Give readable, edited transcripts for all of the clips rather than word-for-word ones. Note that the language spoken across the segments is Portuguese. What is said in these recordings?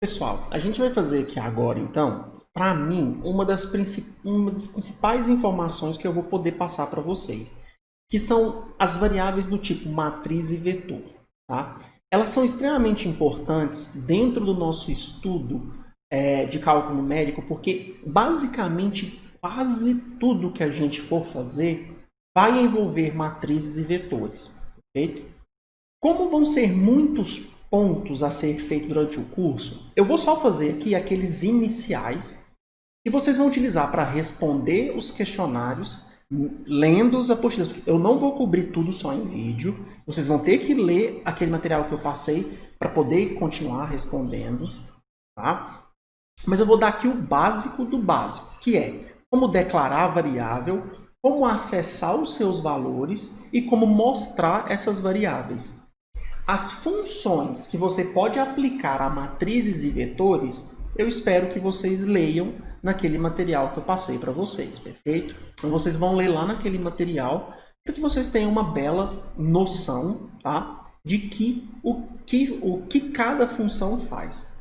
Pessoal, a gente vai fazer aqui agora, então, para mim, uma das principais informações que eu vou poder passar para vocês, que são as variáveis do tipo matriz e vetor. Tá? Elas são extremamente importantes dentro do nosso estudo de cálculo numérico, porque basicamente quase tudo que a gente for fazer vai envolver matrizes e vetores. Perfeito? Como vão ser muitos pontos a ser feito durante o curso, eu vou só fazer aqui aqueles iniciais que vocês vão utilizar para responder os questionários, lendo as apostilas. Eu não vou cobrir tudo só em vídeo, vocês vão ter que ler aquele material que eu passei para poder continuar respondendo, tá? Mas eu vou dar aqui o básico do básico, que é como declarar a variável, como acessar os seus valores e como mostrar essas variáveis. As funções que você pode aplicar a matrizes e vetores, eu espero que vocês leiam naquele material que eu passei para vocês, perfeito? Então vocês vão ler lá naquele material para que vocês tenham uma bela noção, tá? De o que cada função faz,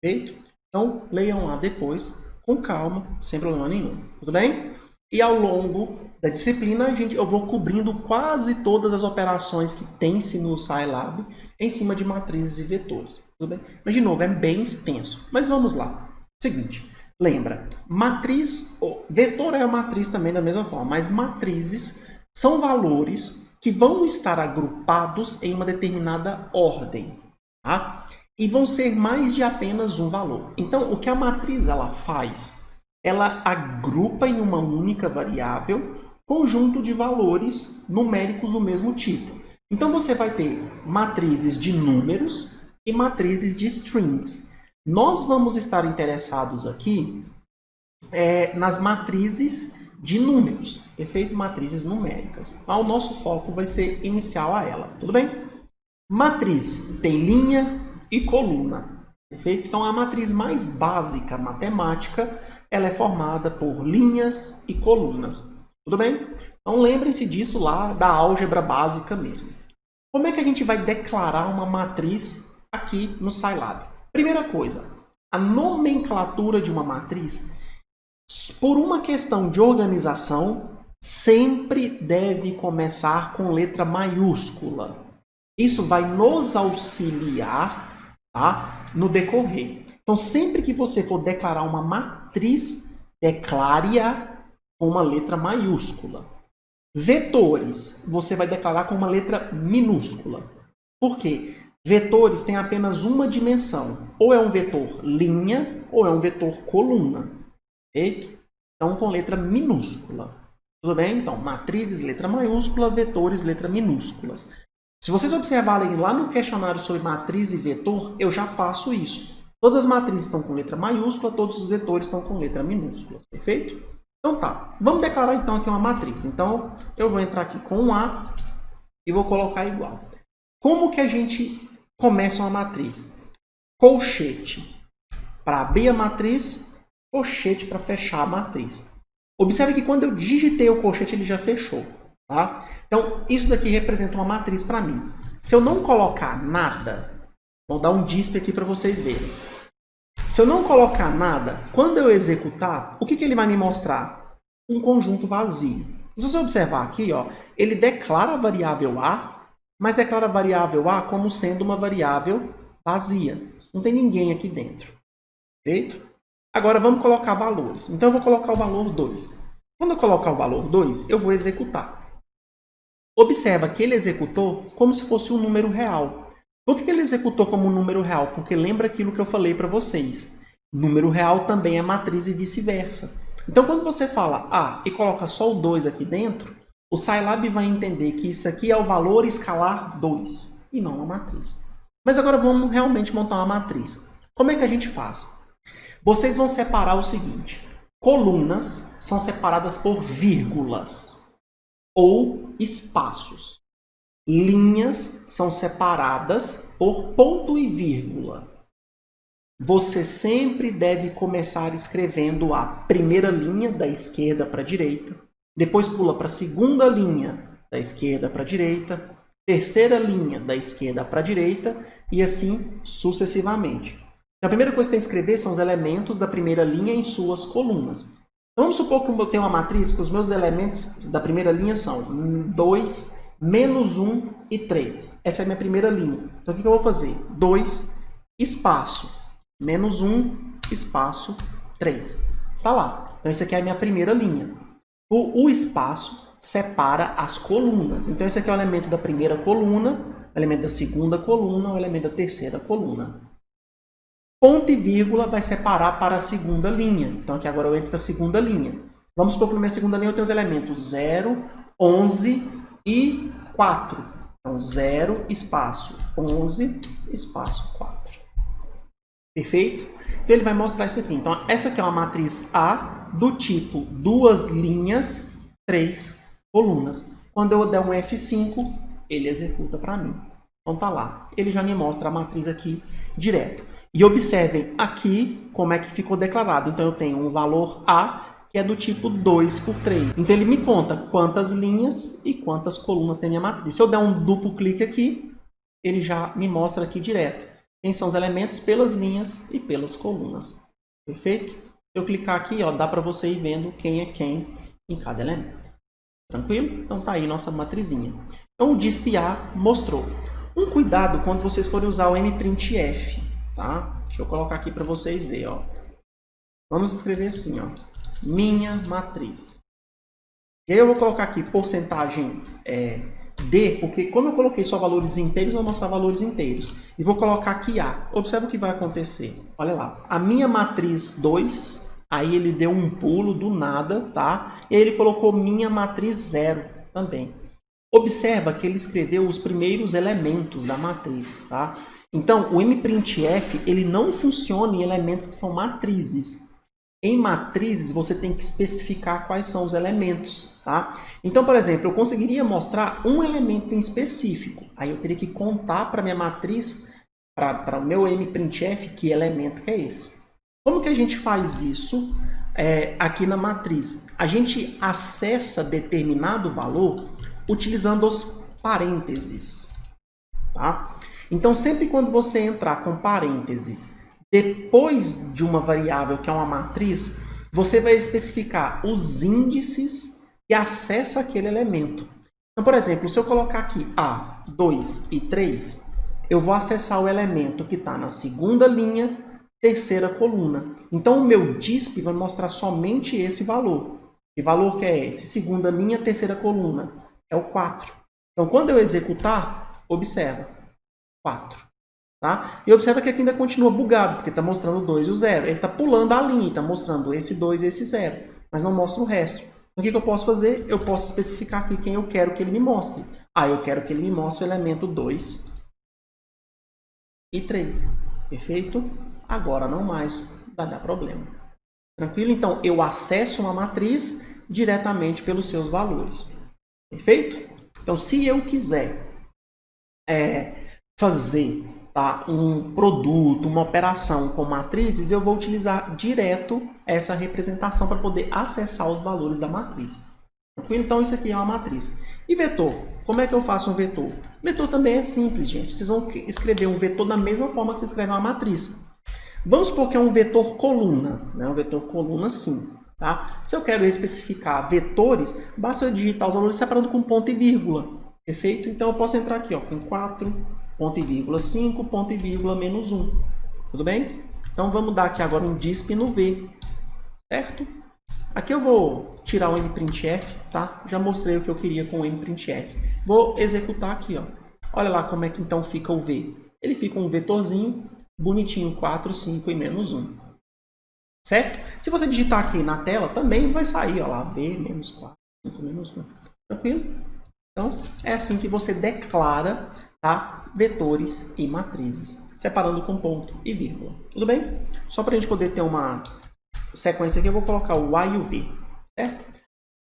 perfeito? Então leiam lá depois, com calma, sem problema nenhum, tudo bem? E ao longo da disciplina, eu vou cobrindo quase todas as operações que tem-se no Scilab em cima de matrizes e vetores. Tudo bem? Mas, de novo, é bem extenso. Mas vamos lá. Seguinte, lembra, matriz, vetor é a matriz também da mesma forma, mas matrizes são valores que vão estar agrupados em uma determinada ordem, tá? E vão ser mais de apenas um valor. Então, o que a matriz ela faz? Ela agrupa em uma única variável conjunto de valores numéricos do mesmo tipo. Então, você vai ter matrizes de números e matrizes de strings. Nós vamos estar interessados aqui nas matrizes de números, perfeito? Matrizes numéricas. Então, o nosso foco vai ser inicial a ela, tudo bem? Matriz tem linha e coluna, perfeito? Então, a matriz mais básica matemática, ela é formada por linhas e colunas. Tudo bem? Então lembrem-se disso lá da álgebra básica mesmo. Como é que a gente vai declarar uma matriz aqui no Scilab? Primeira coisa, a nomenclatura de uma matriz, por uma questão de organização, sempre deve começar com letra maiúscula. Isso vai nos auxiliar, tá, no decorrer. Então, sempre que você for declarar uma matriz, declare-a com uma letra maiúscula. Vetores, você vai declarar com uma letra minúscula. Por quê? Vetores têm apenas uma dimensão. Ou é um vetor linha, ou é um vetor coluna. Perfeito? Então, com letra minúscula. Tudo bem? Então, matrizes, letra maiúscula, vetores, letra minúsculas. Se vocês observarem lá no questionário sobre matriz e vetor, eu já faço isso. Todas as matrizes estão com letra maiúscula, todos os vetores estão com letra minúscula, perfeito? Então tá, vamos declarar então aqui uma matriz. Então eu vou entrar aqui com um A e vou colocar igual. Como que a gente começa uma matriz? Colchete para abrir a matriz, colchete para fechar a matriz. Observe que quando eu digitei o colchete ele já fechou, tá? Então isso daqui representa uma matriz para mim. Se eu não colocar nada, vou dar um display aqui para vocês verem. Se eu não colocar nada, quando eu executar, o que ele vai me mostrar? Um conjunto vazio. Se você observar aqui, ó, ele declara a variável A, mas declara a variável A como sendo uma variável vazia. Não tem ninguém aqui dentro. Perfeito? Agora vamos colocar valores. Então eu vou colocar o valor 2. Quando eu colocar o valor 2, eu vou executar. Observa que ele executou como se fosse um número real. Por que ele executou como um número real? Porque lembra aquilo que eu falei para vocês. Número real também é matriz e vice-versa. Então, quando você fala A e coloca só o 2 aqui dentro, o Scilab vai entender que isso aqui é o valor escalar 2 e não uma matriz. Mas agora vamos realmente montar uma matriz. Como é que a gente faz? Vocês vão separar o seguinte. Colunas são separadas por vírgulas ou espaços. Linhas são separadas por ponto e vírgula. Você sempre deve começar escrevendo a primeira linha da esquerda para a direita, depois pula para a segunda linha da esquerda para a direita, terceira linha da esquerda para a direita e assim sucessivamente. Então, a primeira coisa que você tem que escrever são os elementos da primeira linha em suas colunas. Então, vamos supor que eu tenho uma matriz que os meus elementos da primeira linha são 2, menos 1 e 3. Essa é a minha primeira linha. Então, o que eu vou fazer? 2, espaço, menos 1, espaço, 3. Tá lá. Então, isso aqui é a minha primeira linha. O espaço separa as colunas. Então, esse aqui é o elemento da primeira coluna, o elemento da segunda coluna, o elemento da terceira coluna. Ponto e vírgula vai separar para a segunda linha. Então, aqui agora eu entro para a segunda linha. Vamos supor que na minha segunda linha eu tenho os elementos 0, 11 e 4. Então, 0, espaço, 11, espaço, 4. Perfeito? Então, ele vai mostrar isso aqui. Então, essa aqui é uma matriz A do tipo 2 linhas, 3 colunas. Quando eu der um F5, ele executa para mim. Então, tá lá. Ele já me mostra a matriz aqui direto. E observem aqui como é que ficou declarado. Então, eu tenho um valor A, que é do tipo 2 por 3. Então, ele me conta quantas linhas e quantas colunas tem minha matriz. Se eu der um duplo clique aqui, ele já me mostra aqui direto quem são os elementos pelas linhas e pelas colunas. Perfeito? Se eu clicar aqui, ó, dá para você ir vendo quem é quem em cada elemento. Tranquilo? Então, tá aí nossa matrizinha. Então, o DISP-A mostrou. Um cuidado quando vocês forem usar o mprintf. Tá? Deixa eu colocar aqui para vocês verem. Ó. Vamos escrever assim, ó, minha matriz. E aí eu vou colocar aqui porcentagem D, porque como eu coloquei só valores inteiros, eu vou mostrar valores inteiros. E vou colocar aqui A. Observe o que vai acontecer. Olha lá. A minha matriz 2, aí ele deu um pulo do nada, tá? E aí ele colocou minha matriz 0 também. Observa que ele escreveu os primeiros elementos da matriz, tá? Então, o mprintf, ele não funciona em elementos que são matrizes. Em matrizes, você tem que especificar quais são os elementos, tá? Então, por exemplo, eu conseguiria mostrar um elemento em específico. Aí eu teria que contar para a minha matriz, para o meu mprintf, que elemento que é esse. Como que a gente faz isso aqui na matriz? A gente acessa determinado valor utilizando os parênteses, tá? Então, sempre quando você entrar com parênteses depois de uma variável que é uma matriz, você vai especificar os índices que acessa aquele elemento. Então, por exemplo, se eu colocar aqui A, 2 e 3, eu vou acessar o elemento que está na segunda linha, terceira coluna. Então, o meu DISP vai mostrar somente esse valor. Que valor que é esse? Segunda linha, terceira coluna. É o 4. Então, quando eu executar, observa. 4. Tá? E observa que aqui ainda continua bugado, porque está mostrando o 2 e o 0. Ele está pulando a linha, está mostrando esse 2 e esse 0, mas não mostra o resto. Então, o que eu posso fazer? Eu posso especificar aqui quem eu quero que ele me mostre. Eu quero que ele me mostre o elemento 2 e 3. Perfeito? Agora não mais vai dar problema. Tranquilo? Então, eu acesso uma matriz diretamente pelos seus valores. Perfeito? Então, se eu quiser fazer um produto, uma operação com matrizes, eu vou utilizar direto essa representação para poder acessar os valores da matriz. Então, isso aqui é uma matriz. E vetor? Como é que eu faço um vetor? Vetor também é simples, gente. Vocês vão escrever um vetor da mesma forma que você escreve uma matriz. Vamos supor que é um vetor coluna. Né? Um vetor coluna, sim. Tá? Se eu quero especificar vetores, basta eu digitar os valores separando com ponto e vírgula. Perfeito? Então, eu posso entrar aqui com 4, ponto e vírgula 5, ponto e vírgula menos 1. Tudo bem? Então, vamos dar aqui agora um DISP no V. Certo? Aqui eu vou tirar o mprintf, tá? Já mostrei o que eu queria com o mprintf. Vou executar aqui, ó. Olha lá como é que então fica o V. Ele fica um vetorzinho bonitinho, 4, 5 e menos 1. Certo? Se você digitar aqui na tela, também vai sair, ó lá, V menos 4, 5 menos 1. Tranquilo? Então, é assim que você declara, tá, vetores e matrizes, separando com ponto e vírgula. Tudo bem? Só para a gente poder ter uma sequência aqui, eu vou colocar o A e o V. Certo?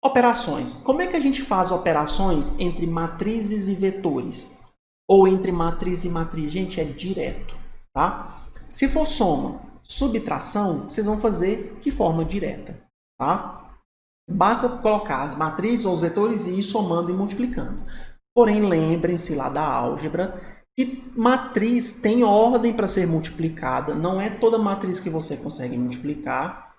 Operações. Como é que a gente faz operações entre matrizes e vetores? Ou entre matriz e matriz? Gente, é direto. Tá? Se for soma, subtração, vocês vão fazer de forma direta. Tá? Basta colocar as matrizes ou os vetores e ir somando e multiplicando. Porém, lembrem-se lá da álgebra E matriz tem ordem para ser multiplicada. Não é toda matriz que você consegue multiplicar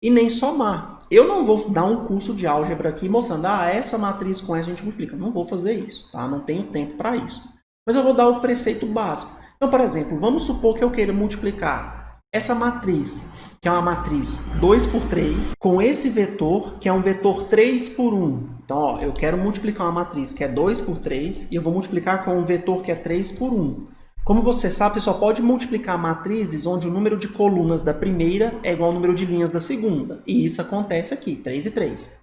e nem somar. Eu não vou dar um curso de álgebra aqui mostrando, essa matriz com essa a gente multiplica. Não vou fazer isso, tá? Não tenho tempo para isso. Mas eu vou dar o preceito básico. Então, por exemplo, vamos supor que eu queira multiplicar essa matriz, que é uma matriz 2 por 3, com esse vetor, que é um vetor 3 por 1. Então, ó, eu quero multiplicar uma matriz que é 2 por 3 e eu vou multiplicar com um vetor que é 3 por 1. Como você sabe, você só pode multiplicar matrizes onde o número de colunas da primeira é igual ao número de linhas da segunda. E isso acontece aqui, 3 e 3.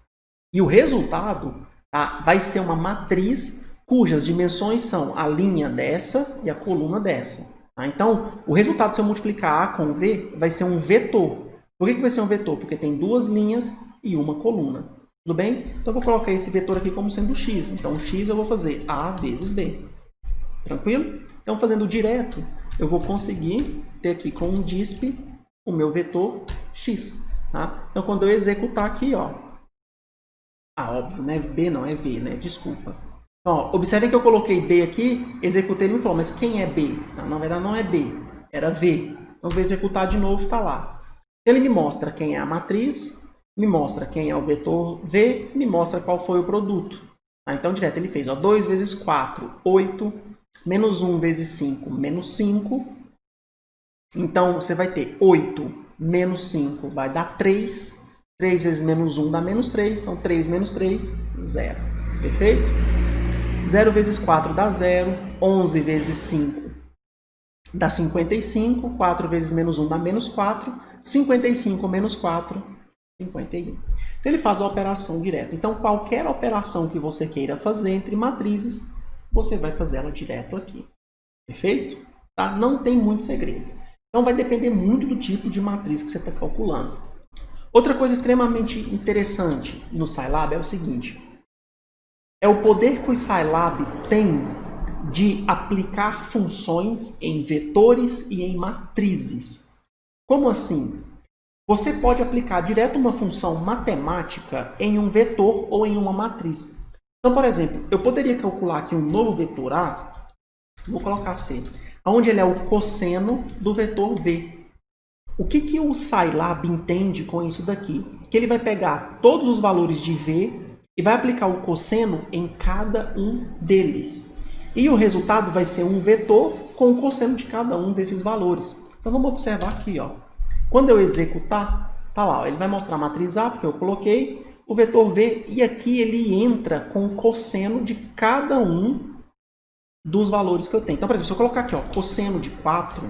E o resultado, tá, vai ser uma matriz cujas dimensões são a linha dessa e a coluna dessa. Tá? Então, o resultado, se eu multiplicar A com V, vai ser um vetor. Por que vai ser um vetor? Porque tem duas linhas e uma coluna. Tudo bem? Então, eu vou colocar esse vetor aqui como sendo x. Então, x eu vou fazer A vezes B. Tranquilo? Então, fazendo direto, eu vou conseguir ter aqui com um disp o meu vetor x. Tá? Então, quando eu executar aqui, ó, óbvio, né? B não é V, né? Desculpa. Então, ó, observem que eu coloquei B aqui, executei, ele me falou, mas quem é B? Não, na verdade, não é B, era V. Então, vou executar de novo, está lá. Ele me mostra quem é a matriz, me mostra quem é o vetor V, me mostra qual foi o produto. Tá? Então, direto, ele fez, ó, 2 vezes 4, 8, menos 1 vezes 5, menos 5. Então, você vai ter 8 menos 5 vai dar 3. 3 vezes menos 1 dá menos 3. Então, 3 menos 3, 0. Perfeito? 0 vezes 4 dá 0. 11 vezes 5 dá 55. 4 vezes menos 1 dá menos 4. 55 menos 4, 51. Então, ele faz a operação direta. Então, qualquer operação que você queira fazer entre matrizes, você vai fazer ela direto aqui. Perfeito? Tá? Não tem muito segredo. Então, vai depender muito do tipo de matriz que você está calculando. Outra coisa extremamente interessante no Scilab é o seguinte. É o poder que o Scilab tem de aplicar funções em vetores e em matrizes. Como assim? Você pode aplicar direto uma função matemática em um vetor ou em uma matriz. Então, por exemplo, eu poderia calcular aqui um novo vetor A, vou colocar C, onde ele é o cosseno do vetor V. O que o Scilab entende com isso daqui? Que ele vai pegar todos os valores de V e vai aplicar o cosseno em cada um deles. E o resultado vai ser um vetor com o cosseno de cada um desses valores. Então, vamos observar aqui, ó. Quando eu executar, tá lá, ó, ele vai mostrar a matriz A, porque eu coloquei o vetor V, e aqui ele entra com o cosseno de cada um dos valores que eu tenho. Então, por exemplo, se eu colocar aqui, ó, cosseno de 4,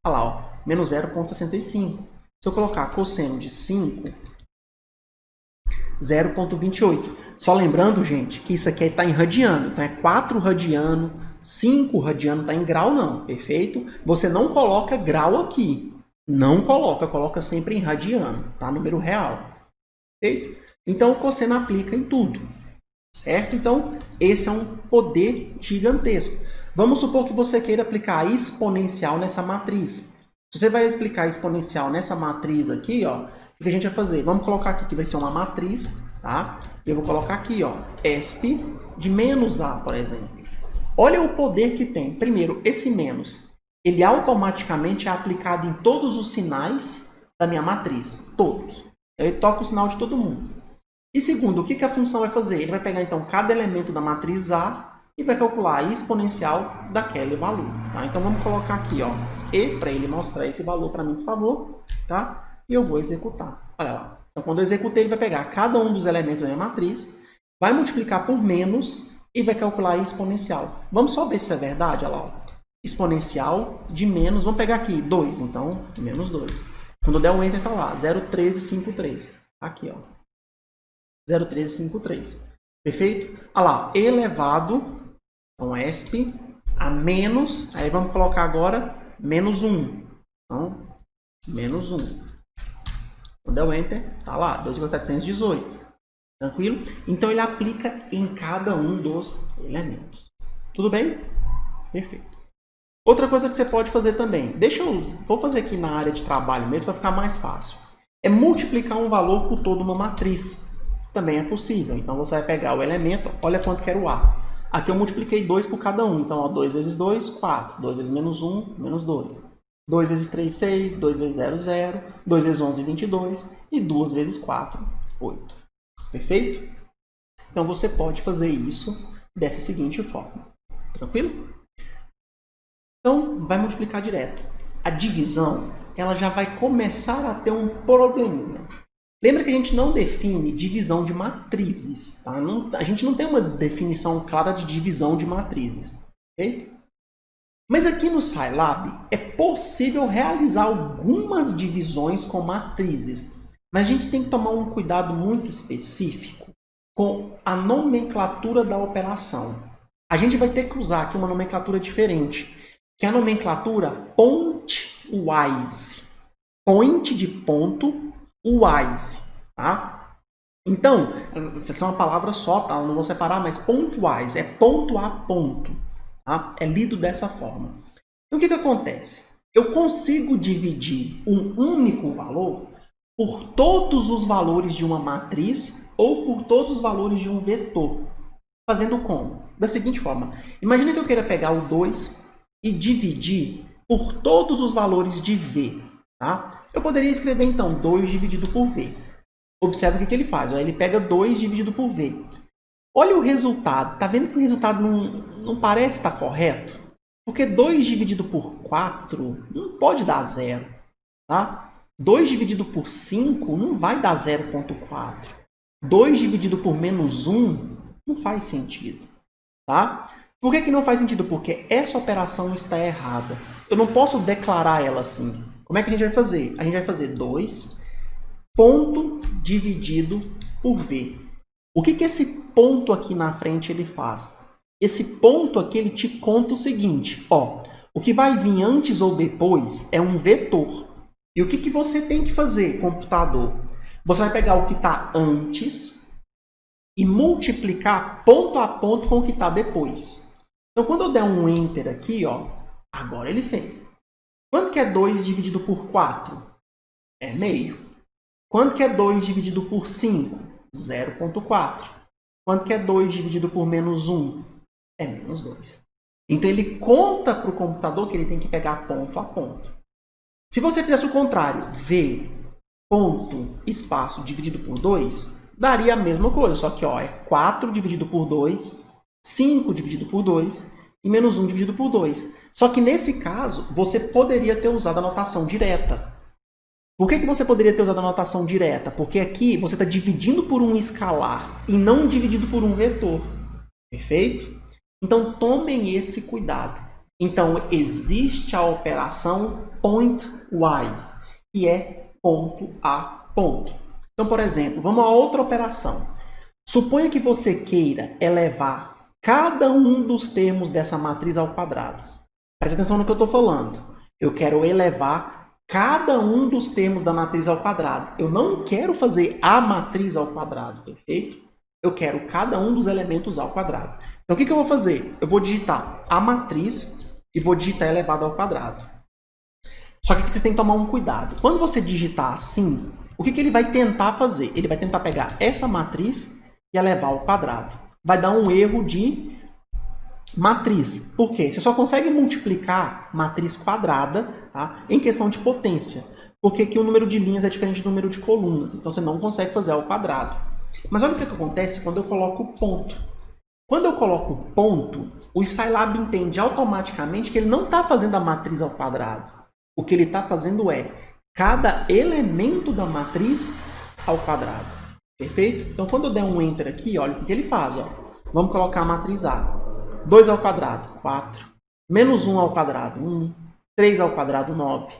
olha lá, ó, menos 0,65. Se eu colocar cosseno de 5, 0,28. Só lembrando, gente, que isso aqui está em radiano. Então, é 4 radiano, 5 radiano, está em grau não, perfeito? Você não coloca grau aqui. Não coloca sempre em radiano, tá? Número real. Perfeito? Então, o cosseno aplica em tudo. Certo? Então, esse é um poder gigantesco. Vamos supor que você queira aplicar a exponencial nessa matriz. Se você vai aplicar a exponencial nessa matriz aqui, ó, o que a gente vai fazer? Vamos colocar aqui que vai ser uma matriz, tá? Eu vou colocar aqui, ó, ESP de menos A, por exemplo. Olha o poder que tem. Primeiro, esse menos, ele automaticamente é aplicado em todos os sinais da minha matriz. Todos. Ele toca o sinal de todo mundo. E segundo, o que a função vai fazer? Ele vai pegar, então, cada elemento da matriz A e vai calcular a exponencial daquele valor. Tá? Então, vamos colocar aqui, ó, E, para ele mostrar esse valor para mim, por favor. Tá? E eu vou executar. Olha lá. Então, quando eu executei, ele vai pegar cada um dos elementos da minha matriz, vai multiplicar por menos e vai calcular a exponencial. Vamos só ver se é verdade. Olha lá. Ó. Exponencial de menos, vamos pegar aqui 2, então, menos 2. Quando eu der um Enter, tá lá, 0,1353. Aqui, ó. 0,1353. Perfeito? Olha lá, elevado, então ESP, a menos, aí vamos colocar agora menos 1. Então, menos 1. Quando der o Enter, tá lá, 2,718. Tranquilo? Então, ele aplica em cada um dos elementos. Tudo bem? Perfeito. Outra coisa que você pode fazer também, vou fazer aqui na área de trabalho mesmo para ficar mais fácil, é multiplicar um valor por toda uma matriz. Também é possível. Então, você vai pegar o elemento, olha quanto que era o A. Aqui eu multipliquei 2 por cada um. Então, ó, 2 vezes 2, 4. 2 vezes menos 1, menos 2. 2 vezes 3, 6. 2 vezes 0, 0. 2 vezes 11, 22. E 2 vezes 4, 8. Perfeito? Então, você pode fazer isso dessa seguinte forma. Tranquilo? Então, vai multiplicar direto. A divisão, ela já vai começar a ter um probleminha. Lembra que a gente não define divisão de matrizes. Tá? A gente não tem uma definição clara de divisão de matrizes. Okay? Mas aqui no Scilab é possível realizar algumas divisões com matrizes. Mas a gente tem que tomar um cuidado muito específico com a nomenclatura da operação. A gente vai ter que usar aqui uma nomenclatura diferente, que é a nomenclatura pointwise. Point de ponto, wise, tá? Então, essa é uma palavra só, tá? Eu não vou separar, mas pointwise é ponto a ponto, tá? É lido dessa forma. Então, o que acontece? Eu consigo dividir um único valor por todos os valores de uma matriz ou por todos os valores de um vetor. Fazendo como? Da seguinte forma. Imagina que eu queira pegar o 2 e dividir por todos os valores de V. Tá? Eu poderia escrever, então, 2 dividido por V. Observe o que ele faz. Ó. Ele pega 2 dividido por V. Olha o resultado. Está vendo que o resultado não parece estar correto? Porque 2 dividido por 4 não pode dar 0. Tá? 2 dividido por 5 não vai dar 0,4. 2 dividido por menos 1 não faz sentido. Tá? Por que não faz sentido? Porque essa operação está errada. Eu não posso declarar ela assim. Como é que a gente vai fazer? A gente vai fazer 2 ponto dividido por V. O que esse ponto aqui na frente ele faz? Esse ponto aqui ele te conta o seguinte. Ó, o que vai vir antes ou depois é um vetor. E o que você tem que fazer, computador? Você vai pegar o que está antes e multiplicar ponto a ponto com o que está depois. Então, quando eu der um Enter aqui, ó, agora ele fez. Quanto que é 2 dividido por 4? É meio. Quanto que é 2 dividido por 5? 0,4. Quanto que é 2 dividido por menos 1? É menos 2. Então, ele conta para o computador que ele tem que pegar ponto a ponto. Se você fizesse o contrário, V, ponto, espaço, dividido por 2, daria a mesma coisa. Só que ó, é 4 dividido por 2, 5 dividido por 2 e menos 1 dividido por 2. Só que nesse caso, você poderia ter usado a notação direta. Por que você poderia ter usado a notação direta? Porque aqui você está dividindo por um escalar e não dividido por um vetor. Perfeito? Então, tomem esse cuidado. Então, existe a operação pointwise, que é ponto a ponto. Então, por exemplo, vamos a outra operação. Suponha que você queira elevar cada um dos termos dessa matriz ao quadrado. Presta atenção no que eu estou falando. Eu quero elevar cada um dos termos da matriz ao quadrado. Eu não quero fazer a matriz ao quadrado, perfeito? Eu quero cada um dos elementos ao quadrado. Então, o que eu vou fazer? Eu vou digitar a matriz e vou digitar elevado ao quadrado. Só que vocês têm que tomar um cuidado. Quando você digitar assim, o que ele vai tentar fazer? Ele vai tentar pegar essa matriz e elevar ao quadrado. Vai dar um erro de matriz. Por quê? Você só consegue multiplicar matriz quadrada, tá, em questão de potência. Porque aqui o número de linhas é diferente do número de colunas. Então você não consegue fazer ao quadrado. Mas olha o que acontece quando eu coloco ponto. Quando eu coloco ponto, o Scilab entende automaticamente que ele não está fazendo a matriz ao quadrado. O que ele está fazendo é cada elemento da matriz ao quadrado. Perfeito? Então, quando eu der um Enter aqui, olha o que ele faz. Ó. Vamos colocar a matriz A. 2 ao quadrado, 4. Menos 1 ao quadrado, 1. 3 ao quadrado, 9.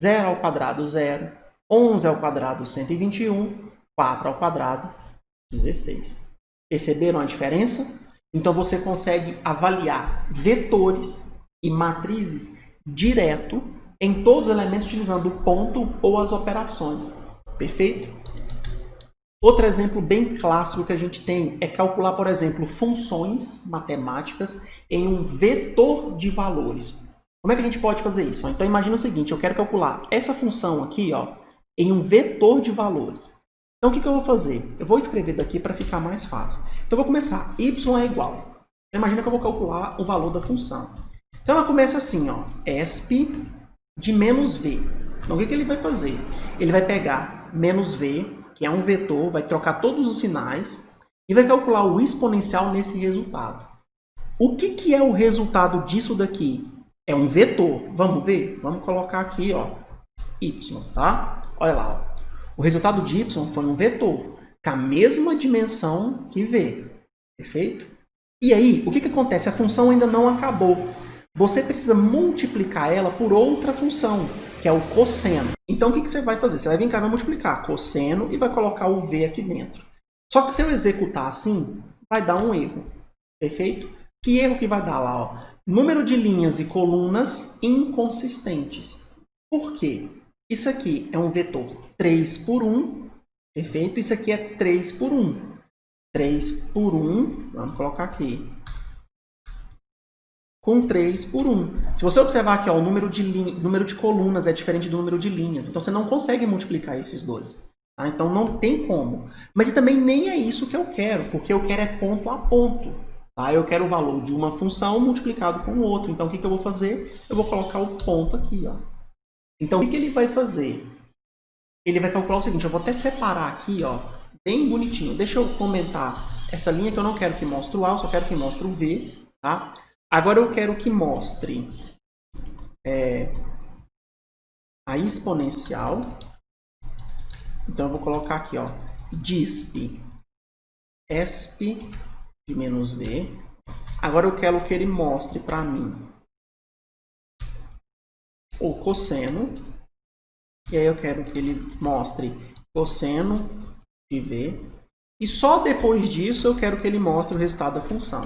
0 ao quadrado, 0. 11 ao quadrado, 121. 4 ao quadrado, 16. Perceberam a diferença? Então, você consegue avaliar vetores e matrizes direto em todos os elementos utilizando o ponto ou as operações. Perfeito? Outro exemplo bem clássico que a gente tem é calcular, por exemplo, funções matemáticas em um vetor de valores. Como é que a gente pode fazer isso? Então, imagina o seguinte, eu quero calcular essa função aqui ó, em um vetor de valores. Então, o que eu vou fazer? Eu vou escrever daqui para ficar mais fácil. Então, eu vou começar. Y é igual. Imagina que eu vou calcular o valor da função. Então ela começa assim, ó, ESP de menos V. Então o que ele vai fazer? Ele vai pegar menos V, que é um vetor, vai trocar todos os sinais e vai calcular o exponencial nesse resultado. O que é o resultado disso daqui? É um vetor. Vamos ver? Vamos colocar aqui, ó, y, tá? Olha lá, ó. O resultado de y foi um vetor, com a mesma dimensão que V. Perfeito? E aí, o que acontece? A função ainda não acabou. Você precisa multiplicar ela por outra função, que é o cosseno. Então, o que você vai fazer? Você vai vir cá e vai multiplicar cosseno e vai colocar o V aqui dentro. Só que se eu executar assim, vai dar um erro. Perfeito? Que erro que vai dar lá? Ó? Número de linhas e colunas inconsistentes. Por quê? Isso aqui é um vetor 3 por 1. Perfeito? Isso aqui é 3 por 1. 3 por 1, vamos colocar aqui, com 3 por 1. Se você observar aqui, ó, o número de colunas é diferente do número de linhas, então você não consegue multiplicar esses dois. Tá? Então não tem como. Mas também nem é isso que eu quero, porque eu quero é ponto a ponto. Tá? Eu quero o valor de uma função multiplicado com o outro. Então o que eu vou fazer? Eu vou colocar o ponto aqui. Ó. Então o que ele vai fazer? Ele vai calcular o seguinte, eu vou até separar aqui, ó, bem bonitinho. Deixa eu comentar essa linha que eu não quero que mostre o A, eu só quero que mostre o V. Tá? Agora eu quero que mostre a exponencial. Então eu vou colocar aqui, ó, disp ESP de menos V. Agora eu quero que ele mostre para mim o cosseno. E aí eu quero que ele mostre cosseno de V. E só depois disso eu quero que ele mostre o resultado da função.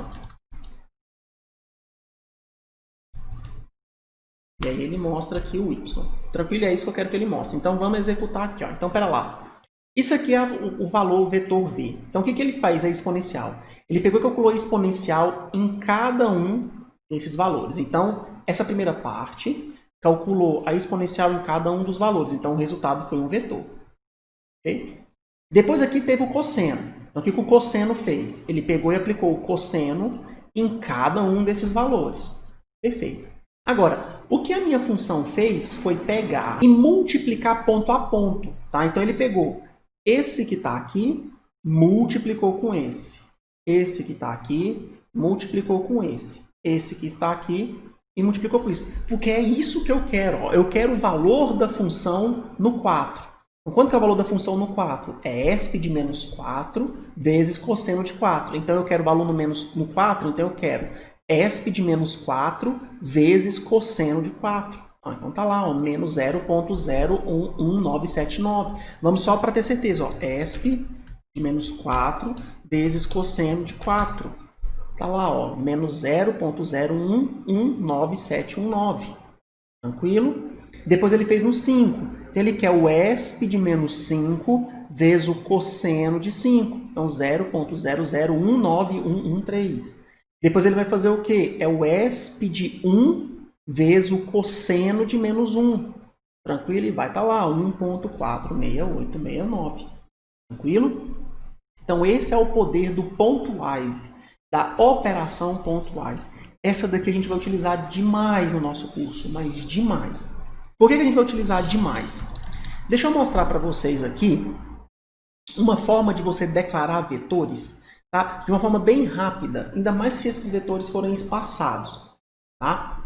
E aí ele mostra aqui o y. Tranquilo? É isso que eu quero que ele mostre. Então vamos executar aqui. Ó. Então, pera lá. Isso aqui é o valor vetor V. Então o que ele faz? É exponencial. Ele pegou e calculou a exponencial em cada um desses valores. Então, essa primeira parte calculou a exponencial em cada um dos valores. Então o resultado foi um vetor. Okay? Depois aqui teve o cosseno. Então o que o cosseno fez? Ele pegou e aplicou o cosseno em cada um desses valores. Perfeito. Agora, o que a minha função fez foi pegar e multiplicar ponto a ponto. Tá? Então ele pegou esse que está aqui, multiplicou com esse. Esse que está aqui, multiplicou com esse. Esse que está aqui e multiplicou com isso. Porque é isso que eu quero. Ó. Eu quero o valor da função no 4. Então, quanto que é o valor da função no 4? É ESP de menos 4 vezes cosseno de 4. Então eu quero o valor no 4, então eu quero ESP de menos 4 vezes cosseno de 4. Então tá lá, ó, menos 0,011979. Vamos só para ter certeza, ó, ESP de menos 4 vezes cosseno de 4. Tá lá, ó, menos 0,011979. Tranquilo? Depois ele fez no 5. Então ele quer o ESP de menos 5 vezes o cosseno de 5. Então 0,0019113. Depois ele vai fazer o quê? É o ESP de 1 vezes o cosseno de menos 1. Tranquilo? E vai estar lá, 1,46869. Tranquilo? Então esse é o poder do pointwise, da operação pointwise. Essa daqui a gente vai utilizar demais no nosso curso, mas demais. Por que a gente vai utilizar demais? Deixa eu mostrar para vocês aqui uma forma de você declarar vetores, tá? De uma forma bem rápida, ainda mais se esses vetores forem espaçados. Tá?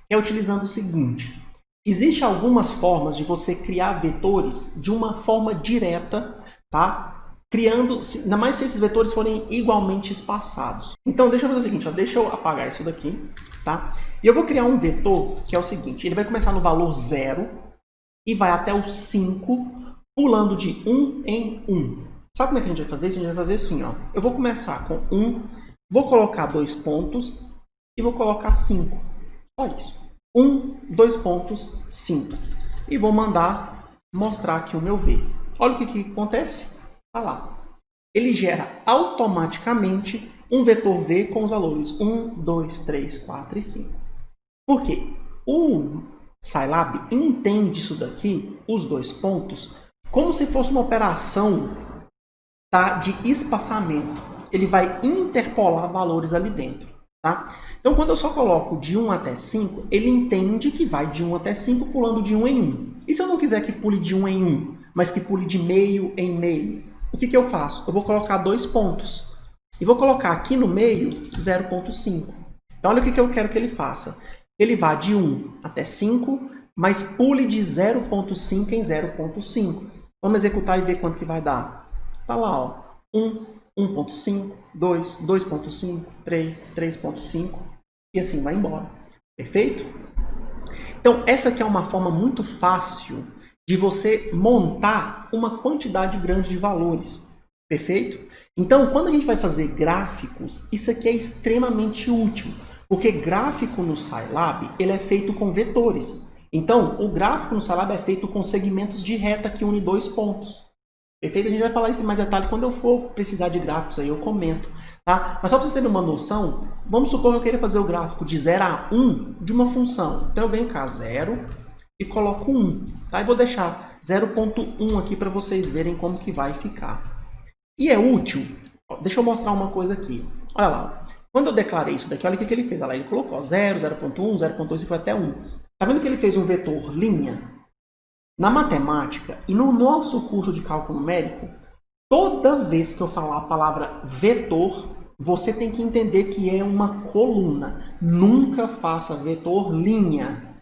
É utilizando o seguinte. Existem algumas formas de você criar vetores de uma forma direta, tá? Criando, ainda mais se esses vetores forem igualmente espaçados. Então, deixa eu fazer o seguinte, ó, deixa eu apagar isso daqui, tá? E eu vou criar um vetor que é o seguinte, ele vai começar no valor 0 e vai até o 5, pulando de 1 em 1. Sabe como é que a gente vai fazer isso? A gente vai fazer assim, ó. Eu vou começar com 1, vou colocar 2 pontos e vou colocar 5. Só isso. 1, 2 pontos, 5. E vou mandar mostrar aqui o meu V. Olha o que acontece. Tá lá. Ele gera automaticamente um vetor V com os valores 1, 2, 3, 4 e 5. Por quê? O Scilab entende isso daqui, os 2 pontos, como se fosse uma operação, tá, de espaçamento. ele vai interpolar valores ali dentro, tá? Então, quando eu só coloco de 1 até 5, ele entende que vai de 1 até 5 pulando de 1 em 1. E se eu não quiser que pule de 1 em 1, mas que pule de meio em meio, o que eu faço? Eu vou colocar 2 pontos. E vou colocar aqui no meio 0,5. Então, olha o que eu quero que ele faça. Ele vá de 1 até 5, mas pule de 0,5 em 0,5. Vamos executar e ver quanto que vai dar. Tá lá, ó. 1, 1,5, 2, 2,5, 3, 3,5 e assim vai embora. Perfeito? Então, essa aqui é uma forma muito fácil de você montar uma quantidade grande de valores. Perfeito? Então, quando a gente vai fazer gráficos, isso aqui é extremamente útil, porque gráfico no Scilab, ele é feito com vetores. Então, o gráfico no Scilab é feito com segmentos de reta que une 2 pontos. Perfeito? A gente vai falar isso em mais detalhe quando eu for precisar de gráficos, aí eu comento. Tá? Mas só para vocês terem uma noção, vamos supor que eu queira fazer o gráfico de 0 a 1 de uma função. Então, eu venho cá, 0 e coloco 1. Tá? E vou deixar 0,1 aqui para vocês verem como que vai ficar. E é útil, deixa eu mostrar uma coisa aqui. Olha lá, quando eu declarei isso daqui, olha o que ele fez. Olha lá, ele colocou 0, 0,1, 0,2 e foi até 1. Tá vendo que ele fez um vetor linha? Na matemática e no nosso curso de cálculo numérico, toda vez que eu falar a palavra vetor, você tem que entender que é uma coluna. Nunca faça vetor linha.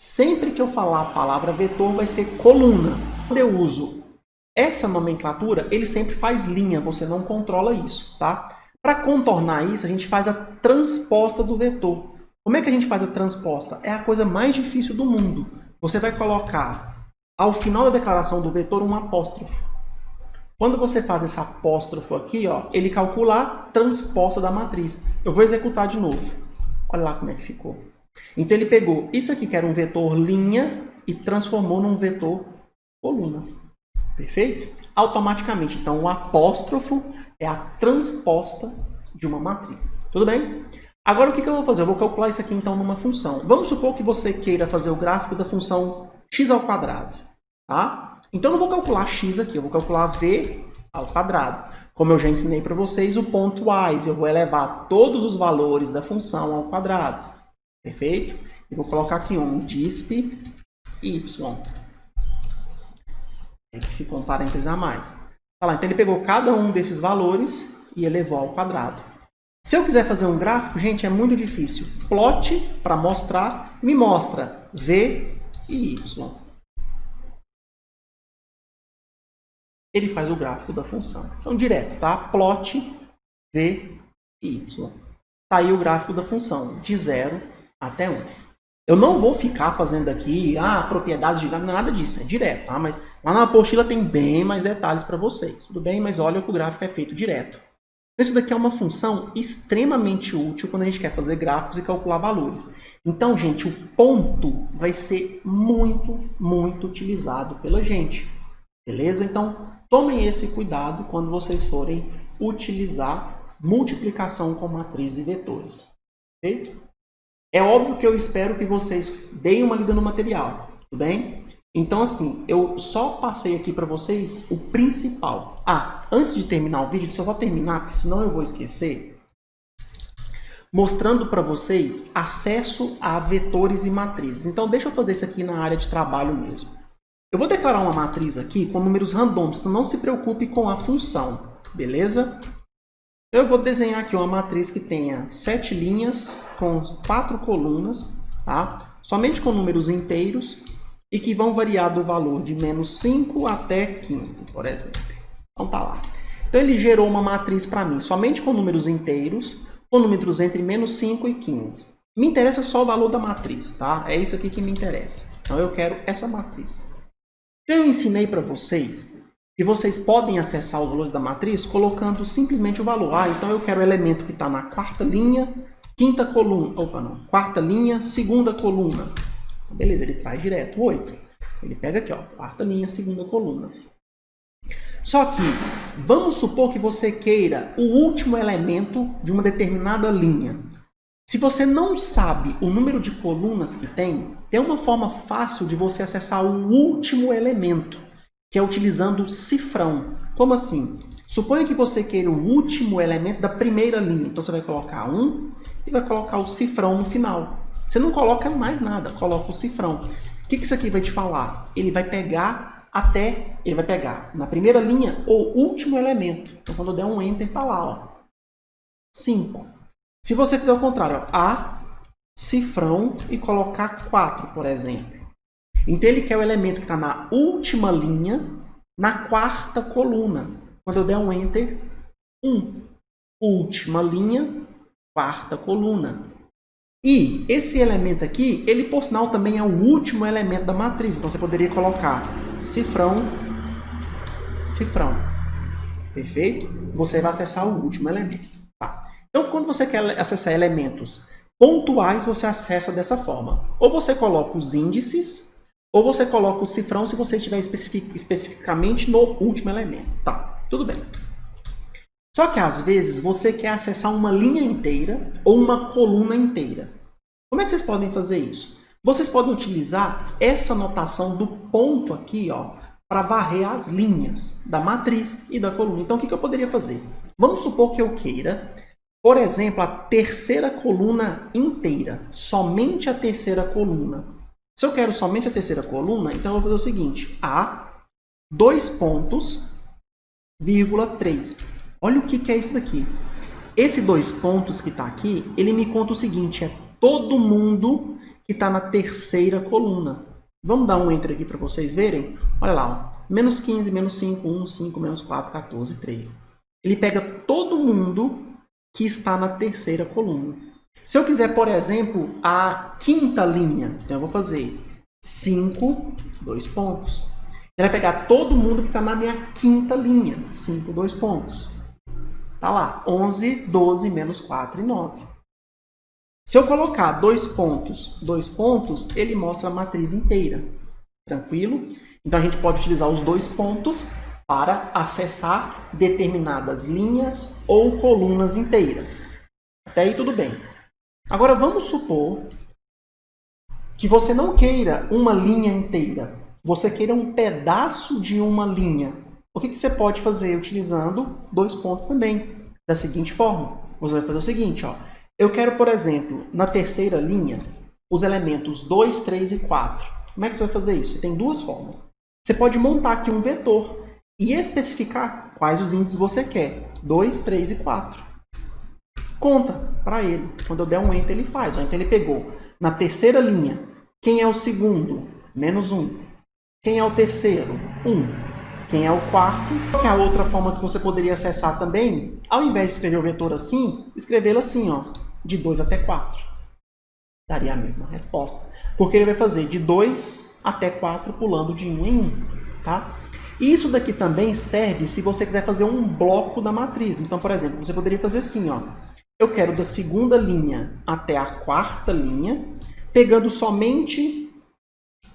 Sempre que eu falar a palavra vetor, vai ser coluna. Quando eu uso essa nomenclatura, ele sempre faz linha, você não controla isso, tá? Para contornar isso, a gente faz a transposta do vetor. Como é que a gente faz a transposta? É a coisa mais difícil do mundo. Você vai colocar, ao final da declaração do vetor, um apóstrofo. Quando você faz esse apóstrofo aqui, ó, ele calcula a transposta da matriz. Eu vou executar de novo. Olha lá como é que ficou. Então, ele pegou isso aqui, que era um vetor linha, e transformou num vetor coluna. Perfeito? Automaticamente. Então, o apóstrofo é a transposta de uma matriz. Tudo bem? Agora, o que eu vou fazer? Eu vou calcular isso aqui, então, numa função. Vamos supor que você queira fazer o gráfico da função x ao quadrado. Tá? Então, eu não vou calcular x aqui, eu vou calcular v ao quadrado. Como eu já ensinei para vocês, o ponto wise, eu vou elevar todos os valores da função ao quadrado. Perfeito? Eu vou colocar aqui um disp y. Que ficou um parêntese a mais. Tá lá, então ele pegou cada um desses valores e elevou ao quadrado. Se eu quiser fazer um gráfico, gente, é muito difícil. Plot, para mostrar, me mostra v e y. Ele faz o gráfico da função. Então, direto, tá? Plot, v e y. Tá aí o gráfico da função, de 0 até 1. Eu não vou ficar fazendo aqui, propriedades de gráfico, nada disso, é direto, tá? Mas lá na apostila tem bem mais detalhes para vocês, tudo bem? Mas olha que o gráfico é feito direto. Isso daqui é uma função extremamente útil quando a gente quer fazer gráficos e calcular valores. Então, gente, o ponto vai ser muito, muito utilizado pela gente, beleza? Então, tomem esse cuidado quando vocês forem utilizar multiplicação com matrizes e vetores, perfeito? É óbvio que eu espero que vocês deem uma lida no material, tudo bem? Então, assim, eu só passei aqui para vocês o principal. Antes de terminar o vídeo, deixa eu só terminar, porque senão eu vou esquecer, mostrando para vocês acesso a vetores e matrizes. Então, deixa eu fazer isso aqui na área de trabalho mesmo. Eu vou declarar uma matriz aqui com números randômicos, então não se preocupe com a função, beleza? Eu vou desenhar aqui uma matriz que tenha 7 linhas com 4 colunas, tá? Somente com números inteiros e que vão variar do valor de menos 5 até 15, por exemplo. Então tá lá. Então ele gerou uma matriz para mim somente com números inteiros, com números entre menos 5 e 15. Me interessa só o valor da matriz, tá? É isso aqui que me interessa. Então eu quero essa matriz. Eu ensinei para vocês que vocês podem acessar os valores da matriz colocando simplesmente o valor. Então eu quero o elemento que está na quarta linha, quinta coluna, quarta linha, segunda coluna. Beleza, ele traz direto 8. Ele pega aqui, ó, quarta linha, segunda coluna. Só que, vamos supor que você queira o último elemento de uma determinada linha. Se você não sabe o número de colunas que tem uma forma fácil de você acessar o último elemento, que é utilizando o cifrão. Como assim? Suponha que você queira o último elemento da primeira linha. Então você vai colocar 1 e vai colocar o cifrão no final. Você não coloca mais nada, coloca o cifrão. O que isso aqui vai te falar? Ele vai pegar na primeira linha o último elemento. Então quando eu der um Enter, está lá, ó, 5. Se você fizer o contrário, ó, A, cifrão e colocar 4, por exemplo. Então ele quer o elemento que está na última linha, na quarta coluna. Quando eu der um Enter, 1. Última linha, quarta coluna. E esse elemento aqui, ele por sinal também é o último elemento da matriz. Então você poderia colocar cifrão, cifrão. Perfeito? Você vai acessar o último elemento. Tá. Então quando você quer acessar elementos pontuais, você acessa dessa forma. Ou você coloca os índices, ou você coloca o cifrão se você estiver especificamente no último elemento. Tá, tudo bem. Só que às vezes você quer acessar uma linha inteira ou uma coluna inteira. Como é que vocês podem fazer isso? Vocês podem utilizar essa notação do ponto aqui, ó, para varrer as linhas da matriz e da coluna. Então o que eu poderia fazer? Vamos supor que eu queira, por exemplo, a terceira coluna inteira, somente a terceira coluna. Se eu quero somente a terceira coluna, então eu vou fazer o seguinte, A, 2 pontos, vírgula 3. Olha o que é isso daqui. Esse 2 pontos que está aqui, ele me conta o seguinte, é todo mundo que está na terceira coluna. Vamos dar um Enter aqui para vocês verem? Olha lá, ó. Menos 15, menos 5, 1, 5, menos 4, 14, 3. Ele pega todo mundo que está na terceira coluna. Se eu quiser, por exemplo, a quinta linha, então eu vou fazer 5, 2 pontos. Ele vai pegar todo mundo que está na minha quinta linha, 5, 2 pontos. Tá lá, 11, 12, menos 4 e 9. Se eu colocar 2 pontos, ele mostra a matriz inteira. Tranquilo? Então a gente pode utilizar os 2 pontos para acessar determinadas linhas ou colunas inteiras. Até aí tudo bem. Agora vamos supor que você não queira uma linha inteira, você queira um pedaço de uma linha. O que você pode fazer utilizando 2 pontos também? Da seguinte forma, você vai fazer o seguinte, ó. Eu quero, por exemplo, na terceira linha, os elementos 2, 3 e 4. Como é que você vai fazer isso? Você tem 2 formas. Você pode montar aqui um vetor e especificar quais os índices você quer. 2, 3 e 4. Conta para ele. Quando eu der um Enter, ele faz. Ó. Então ele pegou na terceira linha. Quem é o segundo? Menos 1. Quem é o terceiro? 1. Quem é o quarto? Que é a outra forma que você poderia acessar também, ao invés de escrever o vetor assim, escrevê-lo assim, ó, de 2 até 4. Daria a mesma resposta. Porque ele vai fazer de 2 até 4 pulando de 1 em 1. Tá? E isso daqui também serve se você quiser fazer um bloco da matriz. Então, por exemplo, você poderia fazer assim, ó. Eu quero da segunda linha até a quarta linha, pegando somente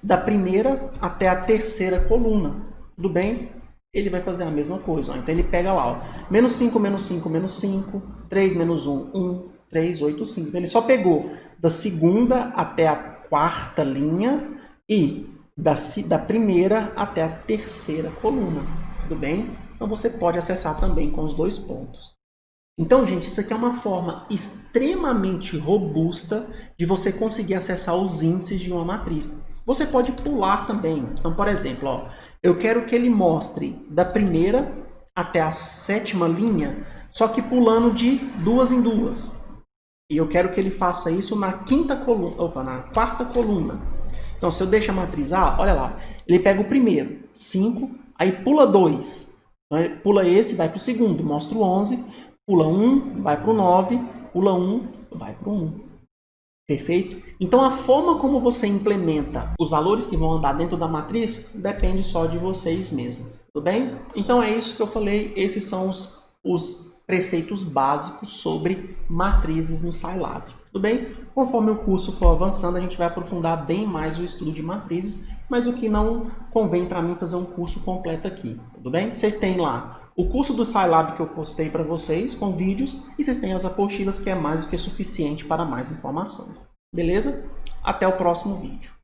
da primeira até a terceira coluna. Tudo bem? Ele vai fazer a mesma coisa. Ó. Então ele pega lá, ó, menos 5, menos 5, menos 5, 3, menos 1, 1, 3, 8, 5. Então ele só pegou da segunda até a quarta linha e da primeira até a terceira coluna. Tudo bem? Então você pode acessar também com os 2 pontos. Então, gente, isso aqui é uma forma extremamente robusta de você conseguir acessar os índices de uma matriz. Você pode pular também. Então, por exemplo, ó, eu quero que ele mostre da primeira até a sétima linha, só que pulando de 2 em 2. E eu quero que ele faça isso na na quarta coluna. Então, se eu deixo a matriz A, olha lá, ele pega o primeiro, 5, aí pula 2. Então, ele pula esse, vai para o segundo, mostra o 11, pula 1, vai para o 9, pula 1, vai para o 1. Perfeito? Então, a forma como você implementa os valores que vão andar dentro da matriz depende só de vocês mesmos. Tudo bem? Então, é isso que eu falei. Esses são os preceitos básicos sobre matrizes no Scilab. Tudo bem? Conforme o curso for avançando, a gente vai aprofundar bem mais o estudo de matrizes, mas o que não convém para mim fazer um curso completo aqui. Tudo bem? Vocês têm lá o curso do Scilab que eu postei para vocês, com vídeos, e vocês têm as apostilas, que é mais do que suficiente para mais informações. Beleza? Até o próximo vídeo.